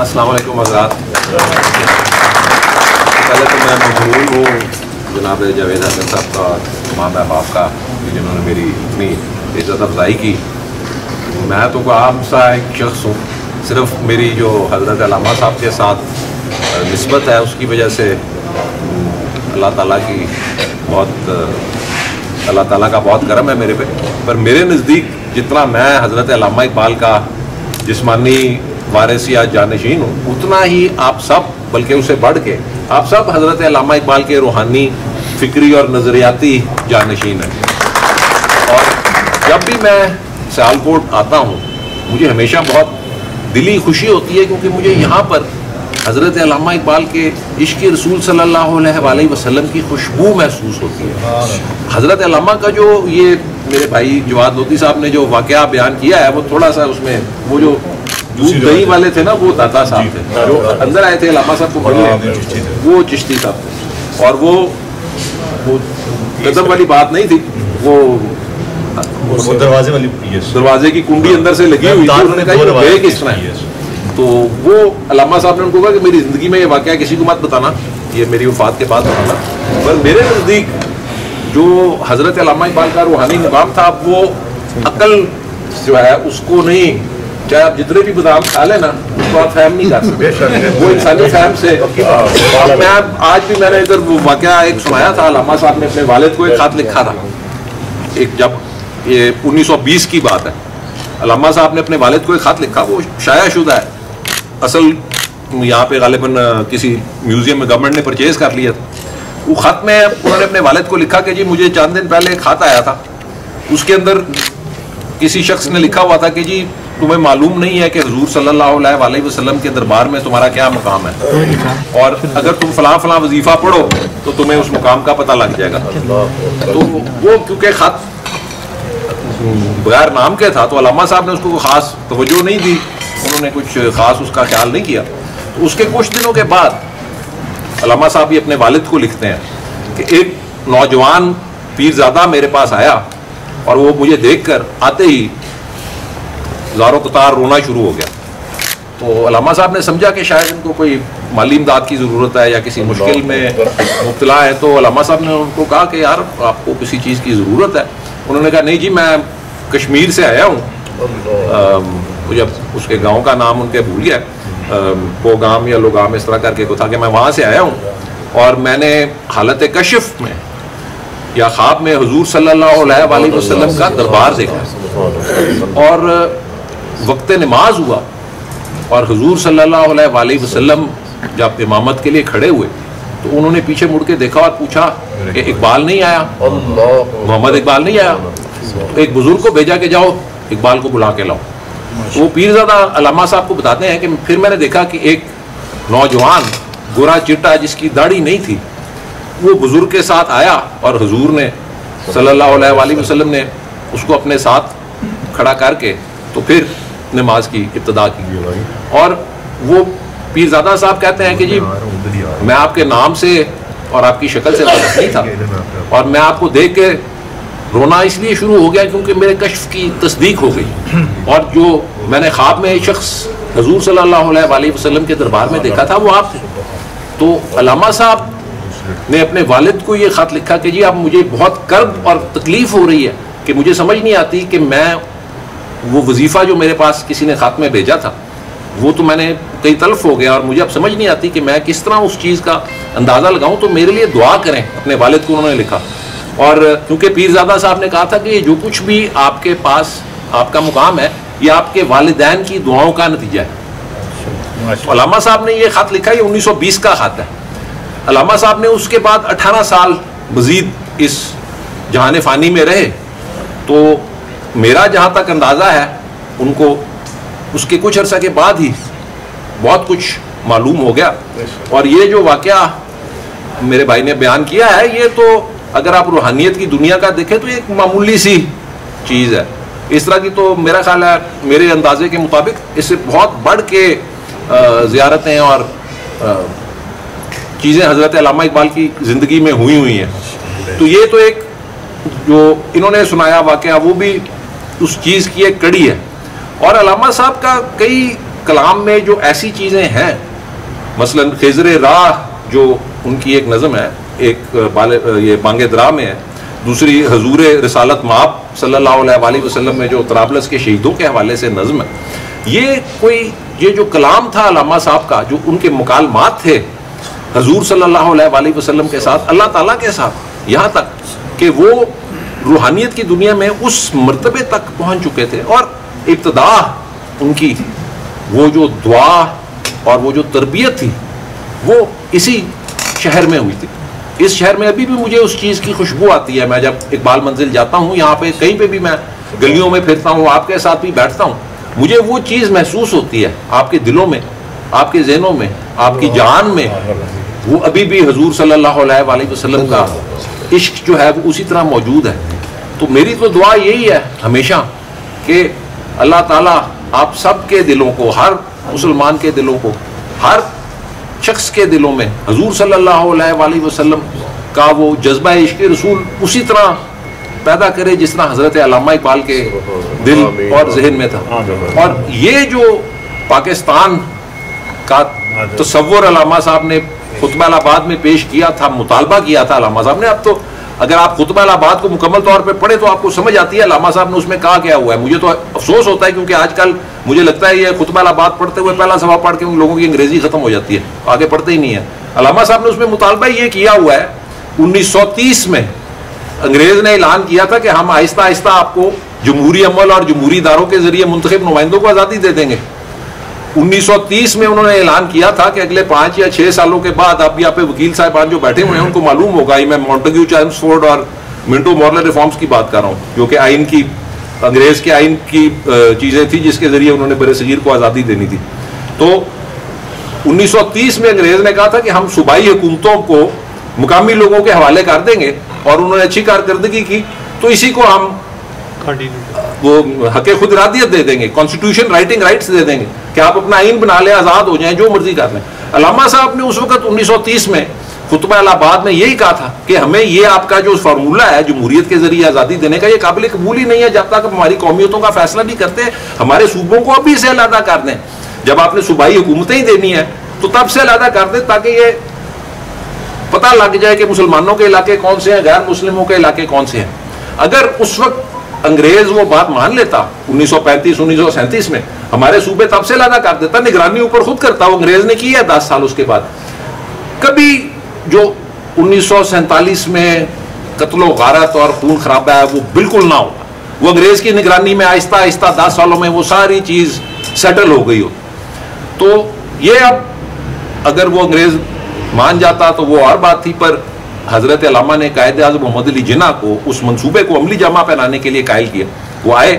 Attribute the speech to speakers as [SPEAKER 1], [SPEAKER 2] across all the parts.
[SPEAKER 1] السلام علیکم حضرات. پہلے تو میں ممنون ہوں جناب جاوید حسن صاحب کا، تمام احباب کا، جنہوں نے میری اتنی عزت افزائی کی. میں تو کوئی عام سا ایک شخص ہوں، صرف میری جو حضرت علامہ صاحب کے ساتھ نسبت ہے اس کی وجہ سے اللہ تعالیٰ کی اللہ تعالیٰ کا بہت کرم ہے میرے پہ. پر میرے نزدیک جتنا میں حضرت علامہ اقبال کا جسمانی وارث یا جانشین ہوں، اتنا ہی آپ سب، بلکہ اسے بڑھ کے آپ سب حضرت علامہ اقبال کے روحانی، فکری اور نظریاتی جانشین ہیں. اور جب بھی میں سیالکوٹ آتا ہوں مجھے ہمیشہ بہت دلی خوشی ہوتی ہے، کیونکہ مجھے یہاں پر حضرت علامہ اقبال کے عشق رسول صلی اللہ علیہ وسلم کی خوشبو محسوس ہوتی ہے. حضرت علامہ کا جو یہ میرے بھائی جواد لودھی صاحب نے جو واقعہ بیان کیا ہے، وہ تھوڑا سا اس میں وہ جو دودھ دہی والے تھے نا، وہ داتا صاحب تھے جو اندر آئے تھے علامہ صاحب کو پڑھنے، وہ چشتی صاحب تھے. اور وہ قدم والی بات نہیں تھی، وہ دروازے کی کنڈی اندر سے لگی ہوئی تھی. انہوں نے کہا یہ کس طرح ہے؟ تو وہ علامہ صاحب نے ان کو کہا کہ میری زندگی میں یہ واقعہ کسی کو مت بتانا، یہ میری وفات کے بعد بتانا. پر میرے نزدیک جو حضرت علامہ اقبال کا روحانی مقام تھا، وہ عقل جو ہے اس کو نہیں، چاہے آپ جتنے بھی بادام کھا لیں نا، اس کو آپ فہم نہیں کر سکتے، وہ انسانی فہم سے. میں آج بھی میں نے ادھر وہ واقعہ ایک سنایا تھا، علامہ صاحب نے اپنے والد کو ایک خط لکھا تھا، ایک جب یہ 1920 کی بات ہے. علامہ صاحب نے اپنے والد کو ایک خط لکھا، وہ شائع شدہ ہے، اصل یہاں پہ غالباً کسی میوزیم میں گورنمنٹ نے پرچیز کر لیا تھا. وہ خط میں انہوں نے اپنے والد کو لکھا کہ جی مجھے چند دن پہلے ایک خط آیا تھا، اس کے اندر کسی شخص نے لکھا ہوا تھا کہ جی تمہیں معلوم نہیں ہے کہ حضور صلی اللہ علیہ وسلم کے دربار میں تمہارا کیا مقام ہے، اور اگر تم فلاں فلاں وظیفہ پڑھو تو تمہیں اس مقام کا پتہ لگ جائے گا. تو وہ کیونکہ خط بغیر نام کے تھا، تو علامہ صاحب نے اس کو خاص توجہ نہیں دی، انہوں نے کچھ خاص اس کا خیال نہیں کیا. تو اس کے کچھ دنوں کے بعد علامہ صاحب یہ اپنے والد کو لکھتے ہیں کہ ایک نوجوان پیرزادہ میرے پاس آیا، اور وہ مجھے دیکھ کر آتے ہی زاروں قطار رونا شروع ہو گیا. تو علامہ صاحب نے سمجھا کہ شاید ان کو کوئی مالی امداد کی ضرورت ہے یا کسی مشکل میں مبتلا ہے. تو علامہ صاحب نے ان کو کہا کہ یار آپ کو کسی چیز کی ضرورت ہے. انہوں نے کہا نہیں جی میں کشمیر سے آیا ہوں. جب اس کے گاؤں کا نام ان کے بھول گیا، پوگام یا لوگام اس طرح کر کے کو تھا، کہ میں وہاں سے آیا ہوں اور میں نے حالت کشف میں یا خواب میں حضور صلی اللہ علیہ وسلم کا دربار دیکھا، اور وقت نماز ہوا اور حضور صلی اللہ علیہ وسلم جب امامت کے لیے کھڑے ہوئے تو انہوں نے پیچھے مڑ کے دیکھا اور پوچھا کہ اقبال نہیں آیا، محمد اقبال نہیں آیا؟ ایک بزرگ کو بھیجا کہ جاؤ اقبال کو بلا کے لاؤ. وہ پیرزادہ علامہ صاحب کو بتاتے ہیں کہ پھر میں نے دیکھا کہ ایک نوجوان گورا چٹا جس کی داڑھی نہیں تھی، وہ بزرگ کے ساتھ آیا اور حضور نے صلی اللہ علیہ وسلم نے اس کو اپنے ساتھ کھڑا کر کے تو پھر نماز کی ابتدا کی. اور وہ پیرزادہ صاحب کہتے ہیں کہ جی میں آپ کے نام سے اور آپ کی شکل سے واقف نہیں تھا، اور میں آپ کو دیکھ کے رونا اس لیے شروع ہو گیا کیونکہ میرے کشف کی تصدیق ہو گئی، اور جو میں نے خواب میں شخص حضور صلی اللہ علیہ وسلم کے دربار میں دیکھا تھا وہ آپ تھے. تو علامہ صاحب نے اپنے والد کو یہ خط لکھا کہ جی اب مجھے بہت کرب اور تکلیف ہو رہی ہے کہ مجھے سمجھ نہیں آتی کہ میں وہ وظیفہ جو میرے پاس کسی نے خط میں بھیجا تھا وہ تو میں نے کئی تلف ہو گیا، اور مجھے اب سمجھ نہیں آتی کہ میں کس طرح اس چیز کا اندازہ لگاؤں، تو میرے لیے دعا کریں. اپنے والد کو انہوں نے لکھا. اور کیونکہ پیرزادہ صاحب نے کہا تھا کہ جو کچھ بھی آپ کے پاس آپ کا مقام ہے یہ آپ کے والدین کی دعاؤں کا نتیجہ ہے. علامہ صاحب نے یہ خط لکھا، یہ 1920 کا خط ہے. علامہ صاحب نے اس کے بعد 18 سال مزید اس جہان فانی میں رہے. تو میرا جہاں تک اندازہ ہے ان کو اس کے کچھ عرصہ کے بعد ہی بہت کچھ معلوم ہو گیا. اور یہ جو واقعہ میرے بھائی نے بیان کیا ہے یہ تو اگر آپ روحانیت کی دنیا کا دیکھیں تو ایک معمولی سی چیز ہے. اس طرح کی تو میرا خیال ہے میرے اندازے کے مطابق اس سے بہت بڑھ کے زیارتیں اور چیزیں حضرت علامہ اقبال کی زندگی میں ہوئی ہیں. تو یہ تو ایک جو انہوں نے سنایا واقعہ وہ بھی اس چیز کی ایک کڑی ہے. اور علامہ صاحب کا کئی کلام میں جو ایسی چیزیں ہیں، مثلا خضر راہ جو ان کی ایک نظم ہے، ایک یہ بانگ درا میں ہے، دوسری حضور رسالت مآب صلی اللہ علیہ وآلہ وسلم میں جو طرابلس کے شہیدوں کے حوالے سے نظم ہے، یہ جو کلام تھا علامہ صاحب کا، جو ان کے مکالمات تھے حضور صلی اللہ علیہ وآلہ وسلم کے ساتھ، اللہ تعالیٰ کے ساتھ، یہاں تک کہ وہ روحانیت کی دنیا میں اس مرتبے تک پہنچ چکے تھے، اور ابتدا ان کی وہ جو دعا اور وہ جو تربیت تھی وہ اسی شہر میں ہوئی تھی. اس شہر میں ابھی بھی مجھے اس چیز کی خوشبو آتی ہے. میں جب اقبال منزل جاتا ہوں، یہاں پہ کہیں پہ بھی میں گلیوں میں پھرتا ہوں، آپ کے ساتھ بھی بیٹھتا ہوں، مجھے وہ چیز محسوس ہوتی ہے آپ کے دلوں میں، آپ کے ذہنوں میں، آپ کی جان میں. وہ ابھی بھی حضور صلی اللہ علیہ وآلہ وسلم کا عشق جو ہے وہ اسی طرح موجود ہے. تو میری تو دعا یہی ہے ہمیشہ کہ اللہ تعالیٰ آپ سب کے دلوں کو، ہر مسلمان کے دلوں کو، ہر شخص کے دلوں میں حضور صلی اللہ علیہ وآلہ وسلم کا وہ جذبہ عشق رسول اسی طرح پیدا کرے جس طرح حضرت علامہ اقبال کے دل اور ذہن میں تھا. اور یہ جو پاکستان کا تصور علامہ صاحب نے خطبہ الہباد میں پیش کیا تھا، مطالبہ کیا تھا علامہ صاحب نے، اب تو اگر آپ خطبہ الہباد کو مکمل طور پہ پڑھیں تو آپ کو سمجھ آتی ہے علامہ صاحب نے اس میں کہا کیا ہوا ہے. مجھے تو افسوس ہوتا ہے کیونکہ آج کل مجھے لگتا ہے یہ خطبہ الہباد پڑھتے ہوئے پہلا صفحہ پڑھ کے ان لوگوں کی انگریزی ختم ہو جاتی ہے، آگے پڑھتے ہی نہیں ہے. علامہ صاحب نے اس میں مطالبہ یہ کیا ہوا ہے، 1930 میں انگریز نے اعلان کیا تھا کہ ہم آہستہ آہستہ آپ کو جمہوری عمل اور جمہوری اداروں کے ذریعے منتخب نمائندوں کو آزادی دے دیں گے. 1930 میں انہوں نے اعلان کیا تھا کہ اگلے 5 یا 6 سالوں کے بعد، اب یہاں پہ وکیل صاحبان جو بیٹھے ہوئے ہیں ان کو معلوم ہوگا، میں مونٹیگو چیمسفورڈ اور منٹو مورلر ریفارمز کی بات کر رہا ہوں، جو کہ آئین کی، انگریز کے آئین کی چیزیں تھی جس کے ذریعے انہوں نے بر صغیر کو آزادی دینی تھی. تو 1930 میں انگریز نے کہا تھا کہ ہم صوبائی حکومتوں کو مقامی لوگوں کے حوالے کر دیں گے، اور انہوں نے اچھی کارکردگی کی تو اسی کو ہم وہ حق خود ارادیت دے دیں گے، کانسٹیٹیوشن رائٹنگ رائٹس دے دیں گے کہ آپ اپنا آئین بنا لیں، آزاد ہو جائیں، جو مرضی کر لیں. علامہ صاحب نے اس وقت 1930 میں خطبہ الہباد میں یہی کہا تھا کہ ہمیں یہ آپ کا جو فارمولہ ہے جمہوریت کے ذریعے آزادی دینے کا، یہ قابل قبول ہی نہیں ہے جب تک ہماری قومیتوں کا فیصلہ نہیں کرتے. ہمارے صوبوں کو ابھی سے علیحدہ کر دیں، جب آپ نے صوبائی حکومتیں ہی دینی ہے تو تب سے علیحدہ کر دیں تاکہ یہ پتہ لگ جائے کہ مسلمانوں کے علاقے کون سے ہیں، غیر مسلموں کے علاقے کون سے ہیں. اگر اس وقت انگریز وہ بات مان لیتا 1935 1937 میں، ہمارے صوبے تب سے علیحدہ کر دیتا، نگرانی اوپر خود کرتا. وہ انگریز نے کی ہے 10 سال اس کے بعد. کبھی جو 1947 میں قتل و غارت اور خون خرابہ ہے وہ بالکل نہ ہوتا، وہ انگریز کی نگرانی میں آہستہ آہستہ 10 سالوں میں وہ ساری چیز سیٹل ہو گئی ہو. تو یہ اب اگر وہ انگریز مان جاتا تو وہ اور بات تھی، پر حضرت علامہ نے قائد اعظم محمد علی جناح کو اس منصوبے کو عملی جامہ پہنانے کے لیے قائل کیا. وہ آئے،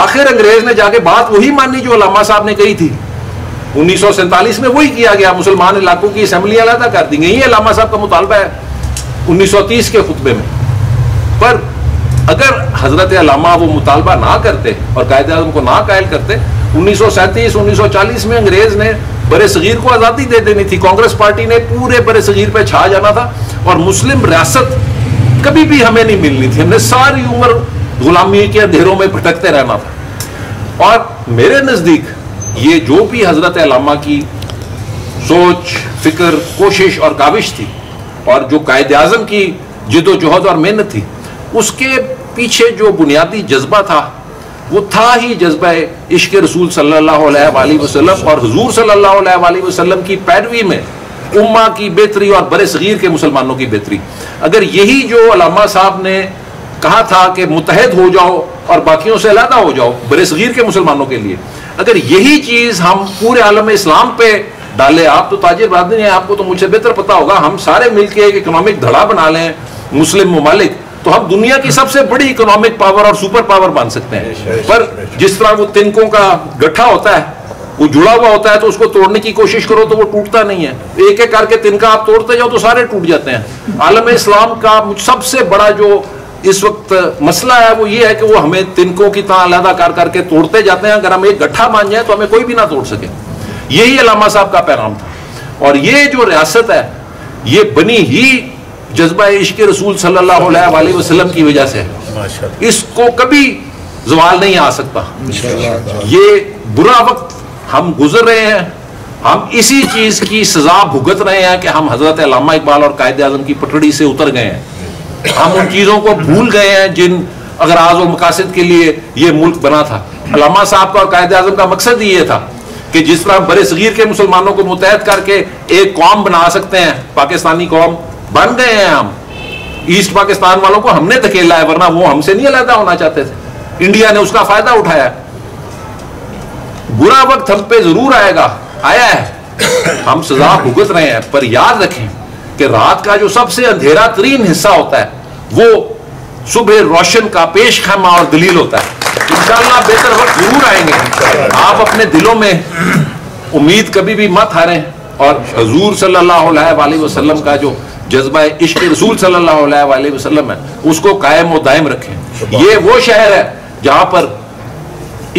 [SPEAKER 1] آخر انگریز نے جا کے بات وہی مانی جو علامہ صاحب نے کہی تھی. 1947 میں وہی کیا گیا، مسلمان علاقوں کی اسمبلی علیحدہ کر دی گئی. یہ علامہ صاحب کا مطالبہ ہے 1930 کے خطبے میں. پر اگر حضرت علامہ وہ مطالبہ نہ کرتے اور قائد اعظم کو نہ قائل کرتے، 1937 1940 میں انگریز نے بر صغیر کو آزادی دے دینی تھی. کانگریس پارٹی نے پورے بر صغیر پہ چھا جانا تھا اور مسلم ریاست کبھی بھی ہمیں نہیں ملنی تھی. ہم نے ساری عمر غلامی کے اندھیروں میں بھٹکتے رہنا تھا. اور میرے نزدیک یہ جو بھی حضرت علامہ کی سوچ، فکر، کوشش اور کاوش تھی، اور جو قائد اعظم کی جد و جہد اور محنت تھی، اس کے پیچھے جو بنیادی جذبہ تھا وہ تھا ہی جذبہ عشق رسول صلی اللہ علیہ وآلہ وسلم اور حضور صلی اللہ علیہ وآلہ وسلم کی پیروی میں امہ کی بہتری اور بر صغیر کے مسلمانوں کی بہتری. اگر یہی جو علامہ صاحب نے کہا تھا کہ متحد ہو جاؤ اور باقیوں سے علیحدہ ہو جاؤ بر صغیر کے مسلمانوں کے لیے، اگر یہی چیز ہم پورے عالم اسلام پہ ڈالے، آپ تو تاجر برادری ہیں، آپ کو تو مجھ سے بہتر پتا ہوگا، ہم سارے مل کے ایک اکنامک دھڑا بنا لیں مسلم ممالک، تو ہم دنیا کی سب سے بڑی اکنامک پاور اور سپر پاور بن سکتے ہیں. پر جس طرح وہ تنکوں کا گٹھا ہوتا ہے، وہ جڑا ہوا ہوتا ہے، تو اس کو توڑنے کی کوشش کرو تو وہ ٹوٹتا نہیں ہے. ایک ایک کر کے تنکا آپ توڑتے جاؤ تو سارے ٹوٹ جاتے ہیں. عالم اسلام کا سب سے بڑا جو اس وقت مسئلہ ہے وہ یہ ہے کہ وہ ہمیں تنکوں کی طرح علیحدہ کر کے توڑتے جاتے ہیں. اگر ہم ایک گٹھا مان جائیں تو ہمیں کوئی بھی نہ توڑ سکے. یہی علامہ صاحب کا پیغام تھا. اور یہ جو ریاست ہے یہ بنی ہی جذبہ عشق رسول صلی اللہ علیہ وآلہ وسلم کی وجہ سے ہے. اس کو کبھی زوال نہیں آ سکتا. یہ برا وقت ہم گزر رہے ہیں, ہم اسی چیز کی سزا بھگت رہے ہیں کہ ہم حضرت علامہ اقبال اور قائد اعظم کی پٹڑی سے اتر گئے ہیں. ہم ان چیزوں کو بھول گئے ہیں جن اغراض و مقاصد کے لیے یہ ملک بنا تھا. علامہ صاحب کا اور قائد اعظم کا مقصد ہی یہ تھا کہ جس طرح برے صغیر کے مسلمانوں کو متحد کر کے ایک قوم بنا سکتے ہیں, پاکستانی قوم بن گئے ہیں ہم. ایسٹ پاکستان والوں کو ہم نے دھکیلا ہے, ورنہ وہ ہم سے نہیں علیحدہ ہونا چاہتے تھے. انڈیا نے اس کا فائدہ اٹھایا. برا وقت ہم پہ ضرور آئے گا, آیا ہے, ہم سزا بھگت رہے ہیں, پر یاد رکھیں کہ رات کا جو سب سے اندھیرا ترین حصہ ہوتا ہے وہ صبح روشن کا پیش خیمہ اور دلیل ہوتا ہے. انشاءاللہ بہتر وقت ضرور آئیں گے. آپ اپنے دلوں میں امید کبھی بھی مت ہاریں, اور حضور صلی اللہ علیہ وآلہ وسلم کا جو جذبہ عشق رسول صلی اللہ علیہ وآلہ وسلم ہے اس کو قائم و دائم رکھیں. یہ وہ شہر ہے جہاں پر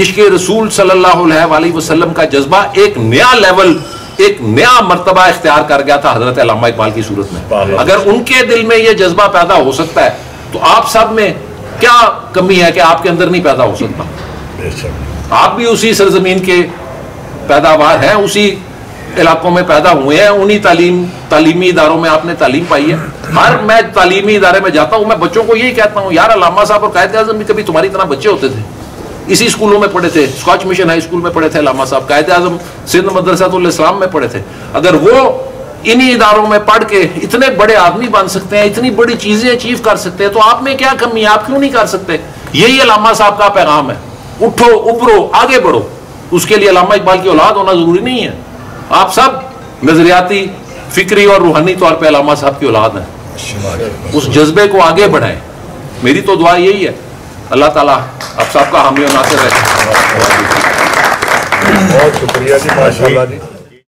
[SPEAKER 1] عشق رسول صلی اللہ علیہ وآلہ وسلم کا جذبہ ایک نیا لیول, ایک نیا مرتبہ اختیار کر گیا تھا حضرت علامہ اقبال کی صورت میں. اگر ان کے دل میں یہ جذبہ پیدا ہو سکتا ہے تو آپ سب میں کیا کمی ہے کہ آپ کے اندر نہیں پیدا ہو سکتا؟ آپ بھی اسی سرزمین کے پیداوار ہیں, اسی علاقوں میں پیدا ہوئے ہیں, انہی تعلیمی اداروں میں آپ نے تعلیم پائی ہے. ہر میں تعلیمی ادارے میں جاتا ہوں, میں بچوں کو یہی کہتا ہوں, یار علامہ صاحب اور قائد اعظم بھی کبھی تمہاری طرح بچے ہوتے تھے, اسی اسکولوں میں پڑھے تھے, اسکاچ مشن ہائی اسکول میں پڑھے تھے علامہ صاحب, قائد اعظم سندھ مدرسۃ الاسلام میں پڑھے تھے. اگر وہ انہی اداروں میں پڑھ کے اتنے بڑے آدمی بن سکتے ہیں, اتنی بڑی چیزیں اچیو کر سکتے ہیں, تو آپ میں کیا کمی ہے, آپ کیوں نہیں کر سکتے؟ یہی علامہ صاحب کا پیغام ہے, اٹھو, ابھرو, آگے بڑھو. اس کے لیے علامہ اقبال کی اولاد ہونا ضروری نہیں ہے. آپ سب نظریاتی, فکری اور روحانی طور پہ علامہ صاحب کی اولاد ہیں. اس جذبے کو آگے بڑھائیں. میری تو دعا یہی ہے, اللہ تعالیٰ آپ سب کا حامی و ناصر ہے.
[SPEAKER 2] بہت شکریہ جی, ماشاء اللہ جی.